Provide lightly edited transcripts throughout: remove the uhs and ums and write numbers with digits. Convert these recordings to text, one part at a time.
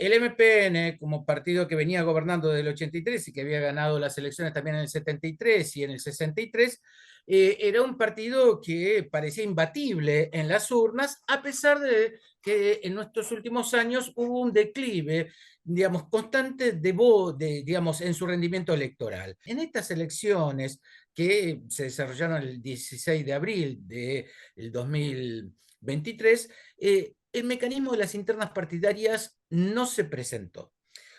el MPN, como partido que venía gobernando desde el 83 y que había ganado las elecciones también en el 73 y en el 63, era un partido que parecía imbatible en las urnas, a pesar de que en nuestros últimos años hubo un declive, digamos, constante digamos, en su rendimiento electoral. En estas elecciones que se desarrollaron el 16 de abril del 2023, el mecanismo de las internas partidarias no se presentó.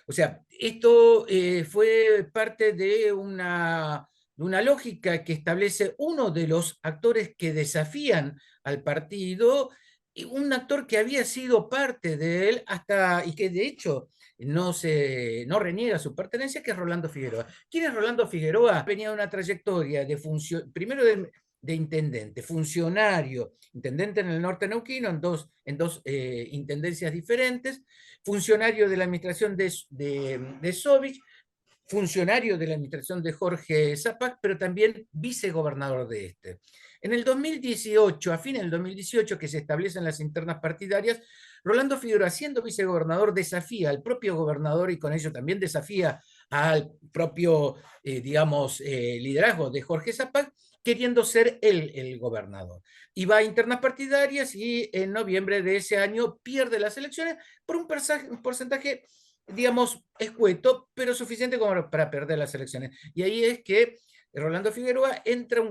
O sea, esto fue parte de una lógica que establece uno de los actores que desafían al partido, y un actor que había sido parte de él hasta, y que de hecho no reniega su pertenencia, que es Rolando Figueroa. ¿Quién es Rolando Figueroa? Venía de una trayectoria de función, primero de intendente, funcionario, intendente en el norte neuquino, en dos intendencias diferentes, funcionario de la administración de Sovich, funcionario de la administración de Jorge Zapac, pero también vicegobernador de este. En el 2018, a fines del 2018, que se establecen las internas partidarias, Rolando Figueroa, siendo vicegobernador, desafía al propio gobernador y con ello también desafía al propio, digamos, liderazgo de Jorge Zapac, queriendo ser él el gobernador. Y va a internas partidarias y en noviembre de ese año pierde las elecciones por un porcentaje, digamos, escueto, pero suficiente como para perder las elecciones. Y ahí es que Rolando Figueroa entra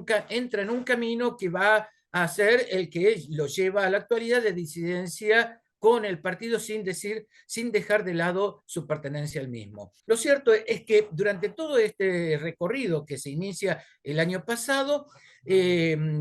en un camino que va a ser el que lo lleva a la actualidad de disidencia con el partido sin dejar de lado su pertenencia al mismo. Lo cierto es que durante todo este recorrido que se inicia el año pasado,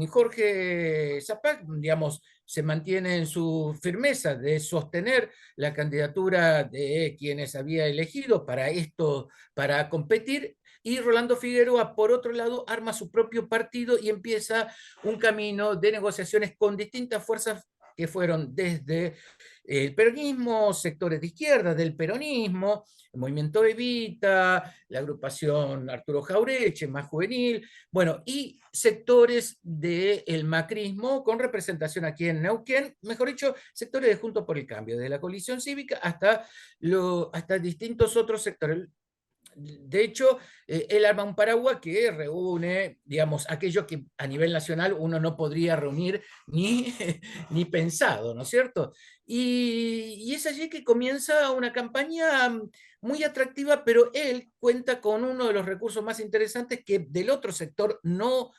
Jorge Zapac, digamos, se mantiene en su firmeza de sostener la candidatura de quienes había elegido para esto, para competir, y Rolando Figueroa, por otro lado, arma su propio partido y empieza un camino de negociaciones con distintas fuerzas que fueron desde el peronismo, sectores de izquierda del peronismo, el movimiento Evita, la agrupación Arturo Jaureche, más juvenil, bueno, y sectores del macrismo con representación aquí en Neuquén, mejor dicho, sectores de Juntos por el Cambio, desde la coalición cívica hasta distintos otros sectores. De hecho, él arma un paraguas que reúne, digamos, aquello que a nivel nacional uno no podría reunir ni, ni pensado, ¿no es cierto? Y es allí que comienza una campaña muy atractiva, pero él cuenta con uno de los recursos más interesantes que del otro sector no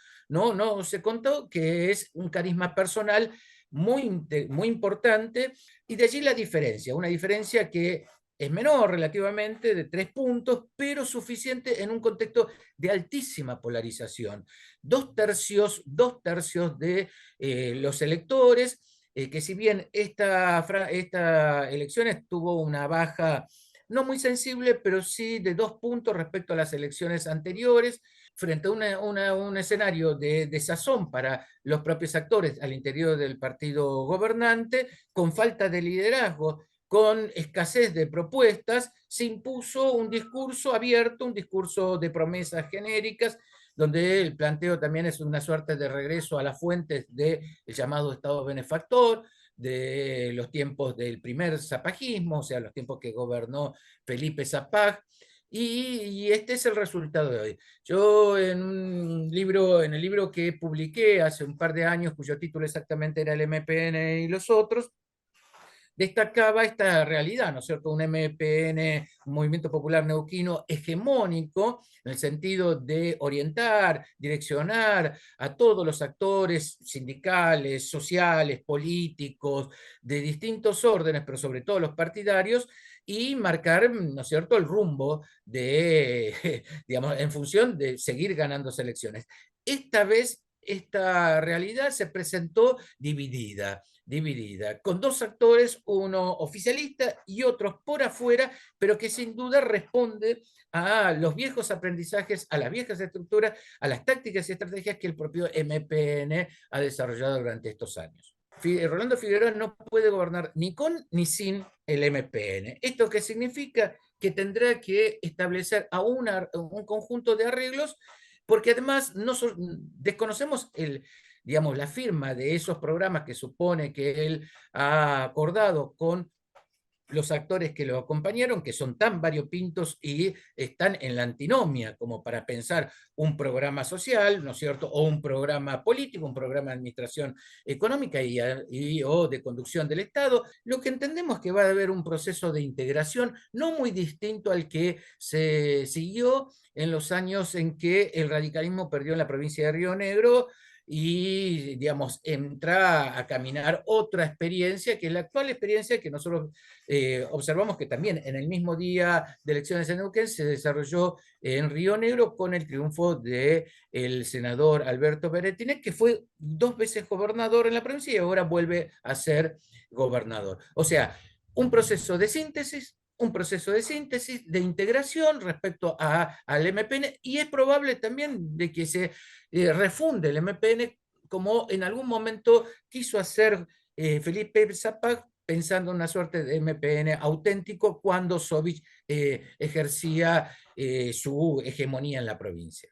se contó, que es un carisma personal muy importante, y de allí la diferencia, una diferencia que es menor relativamente, de 3 puntos, pero suficiente en un contexto de altísima polarización. Dos tercios de los electores, que si bien esta elección tuvo una baja no muy sensible, pero sí de 2 puntos respecto a las elecciones anteriores, frente a un escenario de desazón para los propios actores al interior del partido gobernante, con falta de liderazgo, con escasez de propuestas, se impuso un discurso abierto, un discurso de promesas genéricas, donde el planteo también es una suerte de regreso a las fuentes del llamado Estado benefactor, de los tiempos del primer zapajismo, o sea, los tiempos que gobernó Felipe Zapag, y este es el resultado de hoy. Yo en el libro que publiqué hace un par de años, cuyo título exactamente era el MPN y los otros, destacaba esta realidad, ¿no es cierto? Un MPN, un movimiento popular neuquino hegemónico, en el sentido de orientar, direccionar a todos los actores sindicales, sociales, políticos, de distintos órdenes, pero sobre todo los partidarios, y marcar, ¿no es cierto?, el rumbo de, digamos, en función de seguir ganando elecciones. Esta vez, esta realidad se presentó dividida, con dos actores, uno oficialista y otros por afuera, pero que sin duda responde a los viejos aprendizajes, a las viejas estructuras, a las tácticas y estrategias que el propio MPN ha desarrollado durante estos años. Rolando Figueroa no puede gobernar ni con ni sin el MPN. ¿Esto qué significa? Que tendrá que establecer un conjunto de arreglos, porque además desconocemos digamos, la firma de esos programas que supone que él ha acordado con los actores que lo acompañaron, que son tan variopintos y están en la antinomia, como para pensar un programa social, ¿no es cierto?, o un programa político, un programa de administración económica o de conducción del Estado. Lo que entendemos que va a haber un proceso de integración no muy distinto al que se siguió en los años en que el radicalismo perdió en la provincia de Río Negro y, digamos, entra a caminar otra experiencia, que es la actual experiencia que nosotros observamos que también en el mismo día de elecciones en Neuquén se desarrolló en Río Negro con el triunfo del senador Alberto Berretines, que fue 2 veces gobernador en la provincia y ahora vuelve a ser gobernador. O sea, un proceso de síntesis, de integración respecto al MPN, y es probable también de que se refunde el MPN como en algún momento quiso hacer Felipe Zapag, pensando en una suerte de MPN auténtico cuando Sovich ejercía su hegemonía en la provincia.